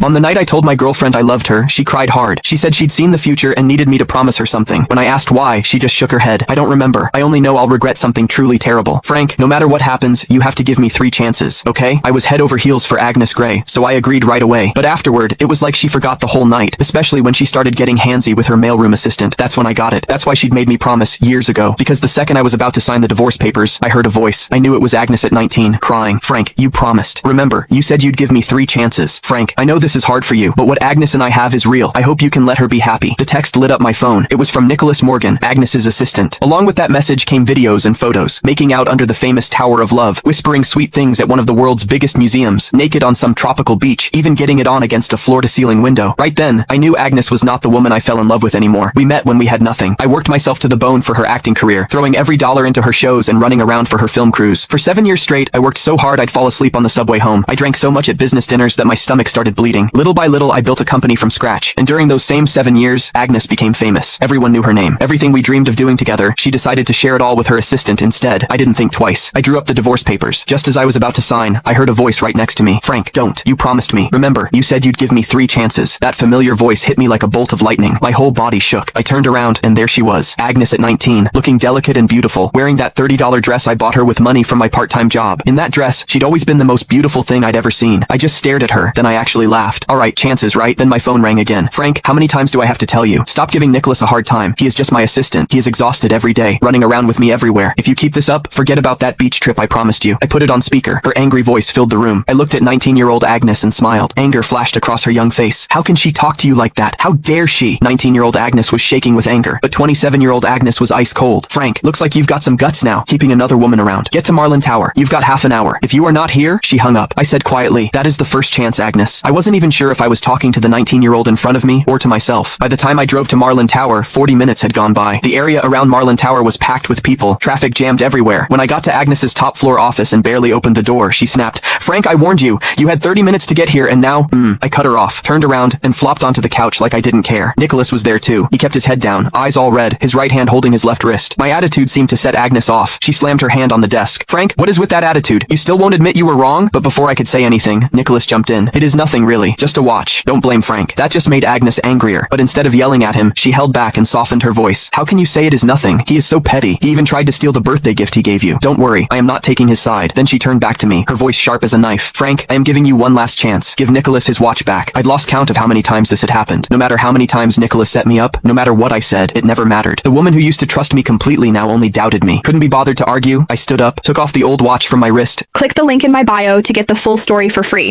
On the night I told my girlfriend I loved her, she cried hard. She said she'd seen the future and needed me to promise her something. When I asked why, she just shook her head. I don't remember. I only know I'll regret something truly terrible. Frank, no matter what happens, you have to give me 3 chances, okay? I was head over heels for Agnes Grey, so I agreed right away. But afterward, it was like she forgot the whole night, especially when she started getting handsy with her mailroom assistant. That's when I got it. That's why she'd made me promise years ago. Because the second I was about to sign the divorce papers, I heard a voice. I knew it was Agnes at 19, crying. Frank, you promised. Remember, you said you'd give me 3 chances. Frank, I know this is hard for you, but what Agnes and I have is real. I hope you can let her be happy. The text lit up my phone. It was from Nicholas Morgan, Agnes's assistant. Along with that message came videos and photos, making out under the famous Tower of Love, whispering sweet things at one of the world's biggest museums, naked on some tropical beach, even getting it on against a floor-to-ceiling window. Right then, I knew Agnes was not the woman I fell in love with anymore. We met when we had nothing. I worked myself to the bone for her acting career, throwing every dollar into her shows and running around for her film crews. For 7 years straight, I worked so hard I'd fall asleep on the subway home. I drank so much at business dinners that my stomach started bleeding. Little by little, I built a company from scratch, and during those same 7 years, Agnes became famous. Everyone knew her name. Everything we dreamed of doing together, she decided to share it all with her assistant instead. I didn't think twice. I drew up the divorce papers. Just as I was about to sign, I heard a voice right next to me. Frank, don't. You promised me. Remember, you said you'd give me 3 chances. That familiar voice hit me like a bolt of lightning. My whole body shook. I turned around, and there she was. Agnes at 19, looking delicate and beautiful, wearing that $30 dress I bought her with money from my part-time job. In that dress, she'd always been the most beautiful thing I'd ever seen. I just stared at her, then I actually laughed. Alright, chances, right? Then my phone rang again. Frank, how many times do I have to tell you? Stop giving Nicholas a hard time. He is just my assistant. He is exhausted every day, running around with me everywhere. If you keep this up, forget about that beach trip I promised you. I put it on speaker. Her angry voice filled the room. I looked at 19-year-old Agnes and smiled. Anger flashed across her young face. How can she talk to you like that? How dare she? 19-year-old Agnes was shaking with anger, but 27-year-old Agnes was ice cold. Frank, looks like you've got some guts now, keeping another woman around. Get to Marlin Tower. You've got half an hour. If you are not here, she hung up. I said quietly, that is the first chance, Agnes. I wasn't even sure if I was talking to the 19-year-old in front of me or to myself. By the time I drove to Marlin Tower, 40 minutes had gone by. The area around Marlin Tower was packed with people. Traffic jammed everywhere. When I got to Agnes's top floor office and barely opened the door, she snapped, Frank, I warned you. You had 30 minutes to get here and now, I cut her off, turned around, and flopped onto the couch like I didn't care. Nicholas was there too. He kept his head down, eyes all red, his right hand holding his left wrist. My attitude seemed to set Agnes off. She slammed her hand on the desk. Frank, what is with that attitude? You still won't admit you were wrong? But before I could say anything, Nicholas jumped in. It is nothing really, just a watch. Don't blame Frank. That just made Agnes angrier. But instead of yelling at him, she held back and softened her voice. How can you say it is nothing? He is so petty. He even tried to steal the birthday gift he gave you. Don't worry, I am not taking his side. Then she turned back to me, her voice sharp as a knife. Frank, I am giving you one last chance. Give Nicholas his watch back. I'd lost count of how many times this had happened. No matter how many times Nicholas set me up, no matter what I said, it never mattered. The woman who used to trust me completely now only doubted me. Couldn't be bothered to argue. I stood up, took off the old watch from my wrist. Click the link in my bio to get the full story for free.